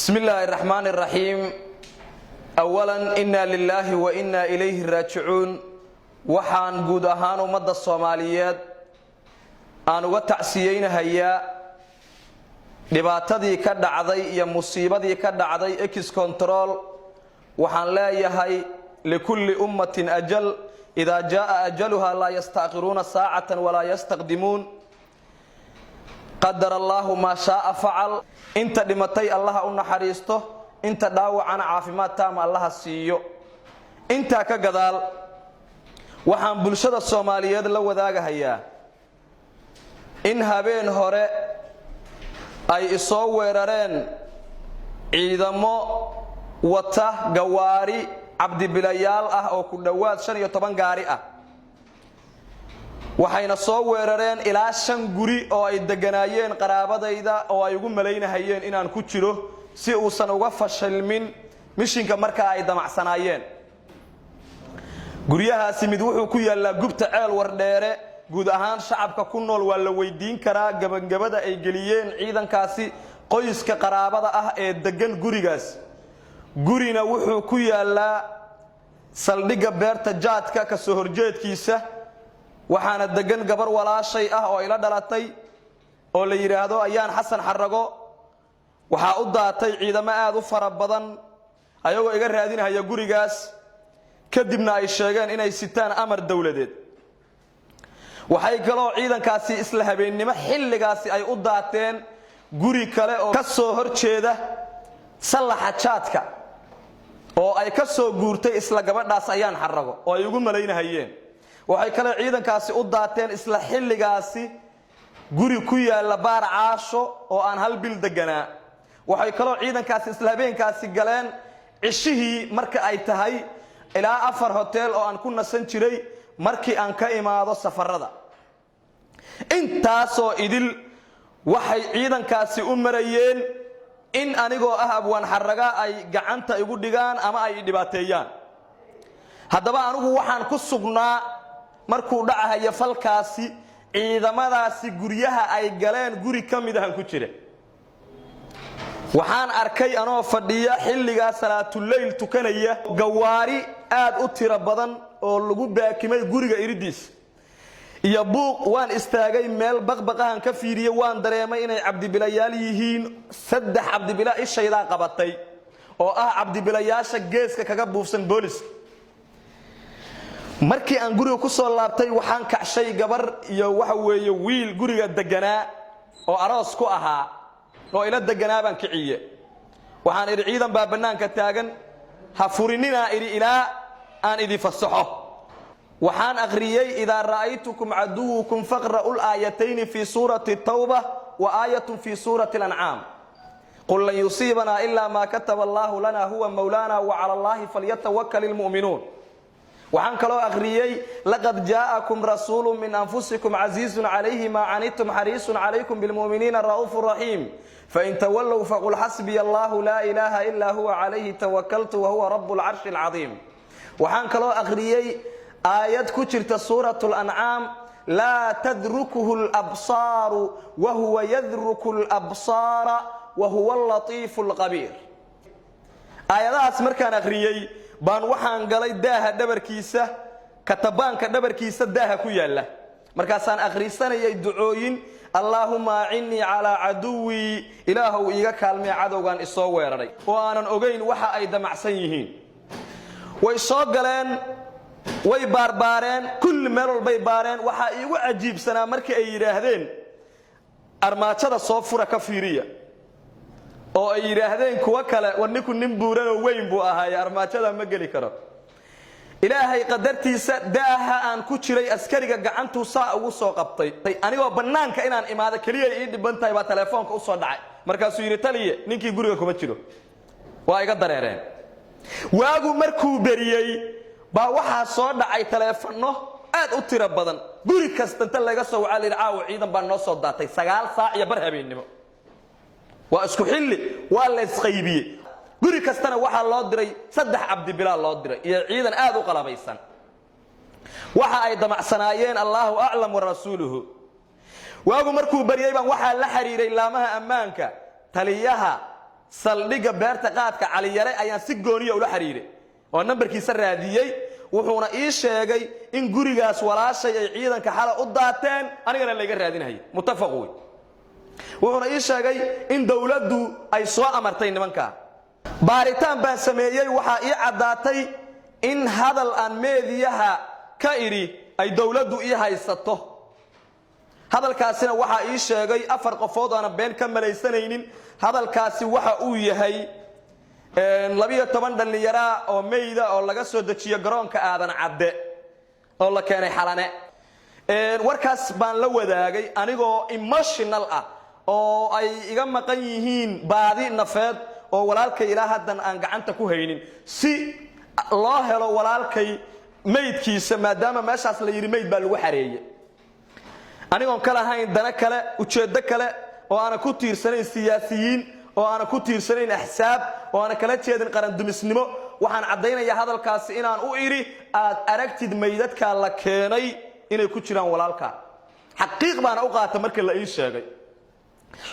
بسم الله الرحمن الرحيم. أولا إنا لله وإنا إليه راجعون. waxaan guud ahaan ummadda Soomaaliyeed aan uga tacsiyeynayaa dhibaatadii ka dhacday iyo musiibadii ka dhacday ex control. waxaan leeyahay likulli ummatin ajal idha jaa ajaluha la yastaqiruna saa'atan wa la yastaqdimun. qadara Allahu ma sha'a fa'al. inta dhimatay Allah u naxariisto, inta dhaawacana caafimaad taam Allah siiyo. inta ka gadaal waxaan bulshada Soomaaliyeed la wadaagayaa in habeen hore ay isoo weerareen ciidamo wata gawaari cabdibilayaal ah oo ku dhawaad 15 gaari ah. waxayna soo weerareen ilaa 5 guri oo ay deganaayeen qaraabadayda oo ay ugu maleynahayeen inaan ku jiro si uusan uga fashilmin mishinka marka ay damacsanaayeen. guryahaasi mid wuxuu ku yaalaa gubta ceel wardheere. guud ahaan shacabka ku nool waa la weydiin karaa gabagabada ay geliyeen ciidankaasi qoyska qaraabada ah ee degan gurigaas. gurina wuxuu ku yaalaa saldhiga beerta jaadka ka soo horjeedkiisa. waxaana degan gabar walaashay ah oo ila dhalatay oo la yiraahdo ayaan xasan xarago. waxa u daatay ciidamo aad u fara badan ayagoo iga raadinaya gurigaas, kadibna ay sheegeen inay sitaan amar dawladeed. waxay kaloo ciidankaasi isla habeennimo xilligaasi ay u daateen guri kale oo ka soo horjeeda salaxa jaadka oo ay ka soo guurtay isla gabadhaas ayaan xarago oo ay ugu maleynahayeen. waxay kale ciidankaasi u daateen isla xilligaasi guri ku yaala baar caasho oo aan hal bil deganaa. waxay kaloo ciidankaasi isla habeenkaasi galeen cishihii marka ay tahay ilaa 4 hotel oo aan ku nasan jiray markii aan ka imaado safarada. intaasoo idil waxay ciidankaasi u marayeen in anigoo ah abwaan xaraga ay gacanta igu dhigaan ama ay dhibaateeyaan. haddaba anigu waxaan ku sugnaa markuu dhacayo falkaasi ciidamadaasi guryaha ay galeen guri ka mid ah ku jira. waxaan arkay anoo fadhiya xilliga salaatul leyl tukanaya gawaari aad u tiro badan oo lagu baakimay guriga iridiis iyo buuq. waan istaagay meel baqbaqahan ka fiiriyay, waan dareemay inay cabdibilayaal yihiin. 3 cabdibila ishayda qabatay oo ah cabdibilayaasha geeska kaga buufsan booliska. markii aan guriga ku soo laabtay waxaan kacshay gabar iyo waxa weeye wiil guriga deganaa oo aroos ku ahaa oo ila deganaa baan kiciye. waxaan iri ciidan baa banaanka taagan, ha furinina iri ilaa aan idin fasaxo. waxaan akhriyay idha ra'aytukum aduwukum faqra'ul ayatayn fi surati at-tawbah wa ayatun fi surati al-an'am. qul lan yusibana illa ma kataba Allahu lana huwa mawlana wa 'ala Allahi falyatawakkalul mu'minun. waxaan kaloo akhriyay laqad ja'akum rasulun min anfusikum 'azizun 'alayhi ma 'anittum harisun 'alaykum bil mu'minina ra'ufur rahim. فإن تولوا فقل حسبي الله لا إله إلا هو عليه توكلت وهو رب العرش العظيم. وحان كلو أغريي آيات كترت سورة الأنعام لا تدركه الأبصار وهو يدرك الأبصار وهو اللطيف الخبير. آيات أسمر كان أغريي بان وحان قالي داها دبر كيسة كتبان كدبر كيسة داها كيالا مركاسان أغريسان يدعوين اللهم أعني على عدوي إلهو إيغا كالمي عدوغان إسو ويرري وآنان أغين وحا أي دمعسان يهين وإسو قلين وي باربارين كل ميرول بي بارين وحا إيغو عجيب سنة مركي أي يراهدين أرماتشا دا صوفورة كفيرية أو أي يراهدين كوكالة ونكو نمبوران وين بو أهاي أرماتشا دا مقالي كرو إلهي قدرتيسا داها aan ku jiray askariga gacantu saa ugu soo qabtay anigoo banaanka inaan imaado kaliya ii dhibantay ba telefoonka u soo dhacay. markaasuu yiri taliye ninkii guriga kuma jiro. waa iga dareereen. waagu markuu beriyay ba waxa soo dhacay telefoonno aad u tiro badan. guri kasta inta laga soo wacay caaw ciidan baa noo soo daatay 9 saac iyo bar habeenimo. waa isku xilli waa la isqaybiyay. guri kastana waxa loo diray 3 cabdibilaal loo diray iyo ciidan aad u qalabaysan. waxa ay damacsanaayeen Allahu a'lam wa rasuuluhu. waagu markuu bariyay baan waxa la xiriiray laamaha ammaanka taliyaha saldhigga beerta qaadka Cali Yare ayaan si gooniya ula xiriiray oo nambarkiisa raadiyay wuxuuna ii sheegay in gurigaas walaashay ay ciidanka xala u daateen anigana la iga raadinayo muttafaq wey wuxuuna ii sheegay in dawladdu ay soo amartay nimanka baaritaan baan sameeyay waxa ii cadaatay in hadal aan meediyaha ka iri ay dawladdu ii haysato hadalkaasina waxa ii sheegay afar qofood aan been ka malaysanaynin hadalkaasi waxa uu yahay 12 dhalinyaro oo meeyda oo laga soo dajiyo garoonka aadan cadde oo la keenay xalane warkaas baan la wadaagay anigoo emotional ah oo ay iga maqan yihiin baadi nafeed oo walaalkay ilaa haddan aan gacanta ku haynin si loo helo walaalkay meydkiisa maadaama meeshaas la yiri meyd baa lagu xareeyay anigoon kala hayn dana kale ujeedo kale oo aan ku tiirsanayn siyaasiyiin oo aan ku tiirsanayn ahsaab oo aan kala jeedin qaran dumisnimo waxaan cadeynayaa hadalkaasi inaan u iri aad aragtid meydadka la keenay inay ku jiraan walaalka xaqiiq baan u qaatay markii la ii sheegay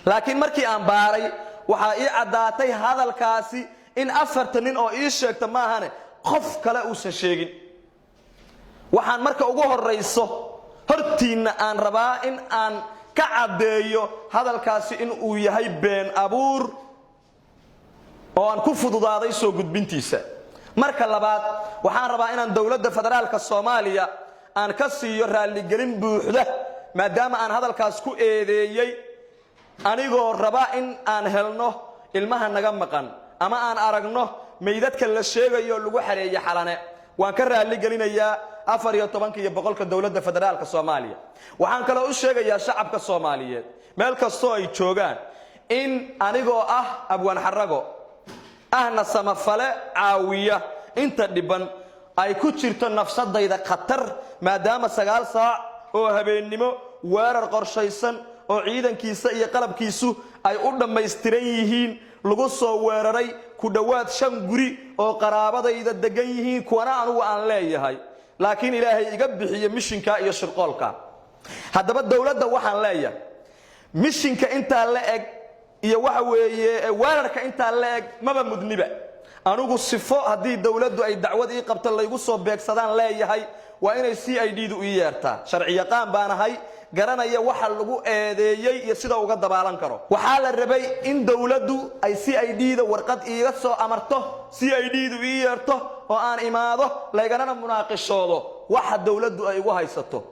laakiin markii aan baaray waxa ii cadaatay hadalkaasi in afartan nin oo ii sheegta ma ahane qof kale uu sheegin waxaan marka ugu horeyso hortiina aan rabaa in aan ka cadeeyo hadalkaasi in uu yahay been abuur oo aan ku fududaaday soo gudbintiisa marka labaad waxaan rabaa inaan dawladda federaalka Soomaaliya aan ka siiyo raali gelin buuxda maadaama aan hadalkaas ku eedeeyay anigoo raba in aan helno ilmaha naga maqan ama aan aragno meydadka la sheegayo lagu xareeyay xalane waan ka raali gelinayaa 14% dawladda federaalka Soomaaliya waxaan kale u sheegayaa shacabka Soomaaliyeed meel kasto ay joogaan in anigoo ah abwaan xarago ahna samafale caawiya inta dhiban ay ku jirto nafsadayda khatar maadaama 9 saac oo habeennimo weerar qorshaysan oo ciidankiisa iyo qalabkiisu ay u dhameystiran yihiin lagu soo weeraray ku dhawaad 5 guri oo qaraabadayda degan yihiin kuwana anigu aan leeyahay laakiin ilaahay iga bixiyo mishinka iyo shirqoolka haddaba dawladda waxaan leeyahay mishinka inta la eg iyo waxa weeye weerarka inta la eg maba mudniba anigu sifo hadii dawladdu ay dacwad ii qabto la igu soo beegsadaan leeyahay waa inay CID-du u yeertaa sharci yaqaan baanahay garanaya waxa lagu eedeeyay iyo sida uga dabaalan karo waxa la rabay in dawladdu ay CID-da warqad iiga soo amarto CID-du ii yeerto oo aan imaado laygana munaaqishoodo waxa dawladdu ay ugu haysato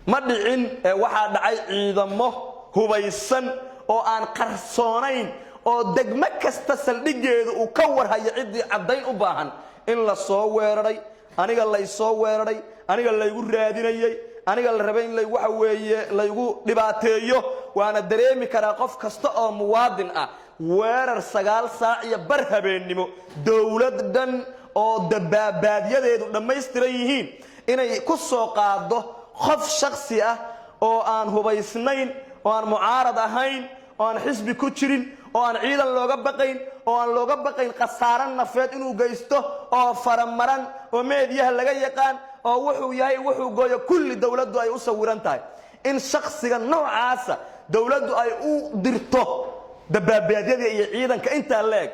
ma dhicin waxa dhacay ciidamo hubaysan oo aan qarsoonayn oo degmo kasta saldhigeedu uu ka warhayo cidii cadeyn u baahan in la soo weeraray aniga la soo weeraray aniga la igu raadinayay aniga la rabay in la waxa weeye la igu dhibaateeyo waana dareemi karaa qof kasta oo muwaadin ah weerar 9 saac iyo bar habeennimo dawladdan oo dabaabaadyadeedu dhameystiran yihiin inay ku soo qaado qof shakhsi ah oo aan hubaysnayn oo aan mucaarad ahayn oo aan xisbi ku jirin oo aan ciidan looga baqayn qasaaran nafeed inuu geysto oo faramaran oo meediyaha laga yaqaan oo wuxuu yahay wuxuu gooyo kulli dawladdu ay u sawiran tahay in shakhsiga noocaasa dawladdu ay u dirto dabaabaadiyada iyo ciidanka inta leeg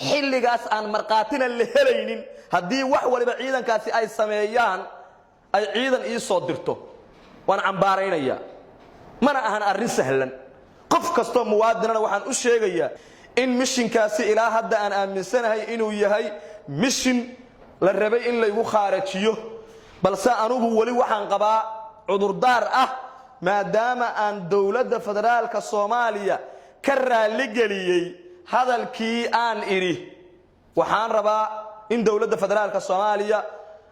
xilligaas aan marqaatina la helaynin hadii wax waliba ciidankaasi ay sameeyaan ay ciidan ii soo dirto waan cambaaraynaya mana ahan arrin sahlan qof kasto muwaadinana waxaan u sheegayaa in mishinkaasi ilaa hadda aan aaminsanahay inuu yahay mishin la rabay in la igu khaarajiyo balse anugu wali waxaan qabaa cudurdaar ah maadaama aan dawladda federaalka Soomaaliya ka raali geliyay hadalkii aan iri waxaan rabaa in dawladda federaalka Soomaaliya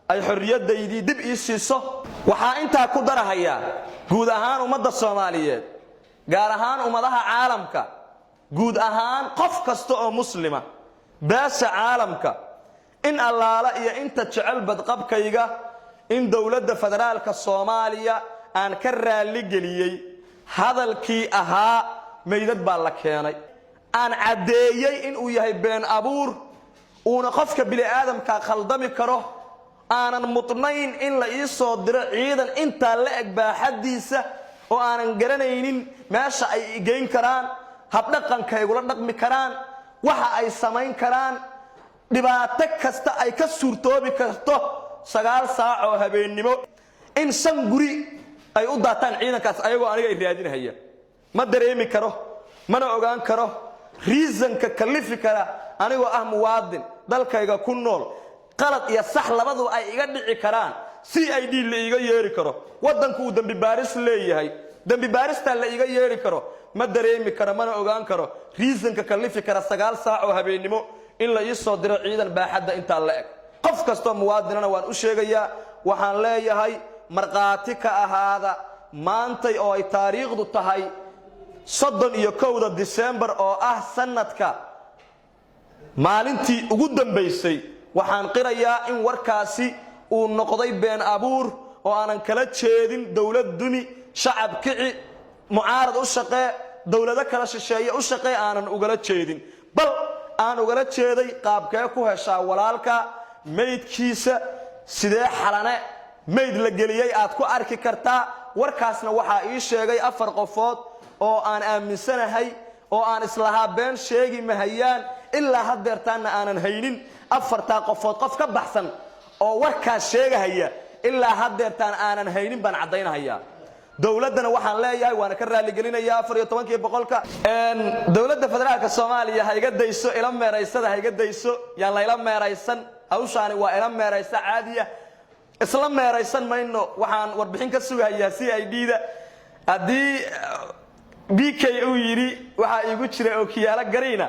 ay xorriyadaydii dib ii siiso waxa inta ku darahaya guud ahaan ummadda Soomaaliyeed gaar ahaan ummadaha caalamka guud ahaan qof kasta oo muslima baasha caalamka in allaala iyo inta jecel badqabkayga in dawladda federaalka Soomaaliya aan ka raali geliyay hadalkii ahaa meydad baa la keenay aan cadeeyay in uu yahay been abuur uuna qofka bini aadamka khaldami karo aanan mudnayn in la ii soo diro ciidan inta la eg baaxadiisa oo aanan garanaynin meesha ay geyn karaan hab dhaqanka ay ula dhaqmi karaan waxa ay samayn karaan dhibaato kasta ay ka suurtoobi karto 9 saac oo habeennimo in 5 guri ay u daataan ciidankaas ayagoo aniga ay raadinayaan ma dareemi karo mana ogaan karo reasonka kalifi kara anigoo ah muwaadin dalkayga ku nool qalad iyo sax labadu ay iga dhici karaan CID la iga yeeri karo wadanku uu dambi baaris leeyahay dambi baarista la iga yeeri karo ma dareemi karo mana ogaan karo reasonka kalifi kara 9 saac oo habeennimo in la ii soo diro ciidan baaxadda inta la eg qof kasto muwaadinana waan u sheegayaa waxaan leeyahay marqaati ka ahaada maantay oo ay taariikhdu tahay 31 December oo ah sanadka maalintii ugu dambeysay waxaan qirayaa in warkaasi uu noqday been abuur oo aanan kala jeedin dawlad dumi shacab kici mucaarad u shaqee dawlado kala shisheeye u shaqee aanan ugala jeedin bal aan ugala jeeday qaabkee ku heshaa walaalka meydkiisa sidee xalane meyd la geliyay aad ku arki kartaa warkaasna waxa ii sheegay 4 qofood oo aan aaminsanahay oo aan islaha been sheegi mahayaan ilaa hadeertaana aanan haynin 4 qofood qof ka baxsan oo warkaas sheegahaya ilaa hadeertaan aanan haynin baan cadeynayaa dawladana waxaan leeyahay waana ka raali gelinayaa 14% dawladda federaalka Soomaaliya ha iga dayso ila meeraysada ha iga dayso yaan la ila meeraysan hawshaani waa ila meeraysa caadiya isla meeraysan mayno waxaan warbixin ka sugayaa CID-da hadii BK uu yiri waxa igu jiray oo kiyaala gariina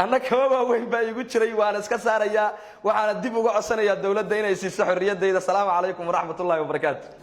annaka waaweyn baa igu jiray waan iska saarayaa waxaan dib uga codsanayaa dawladda inay siiso xorriyadeyda. Assalaamu calaykum waraxmatullaahi wabarakaatuh.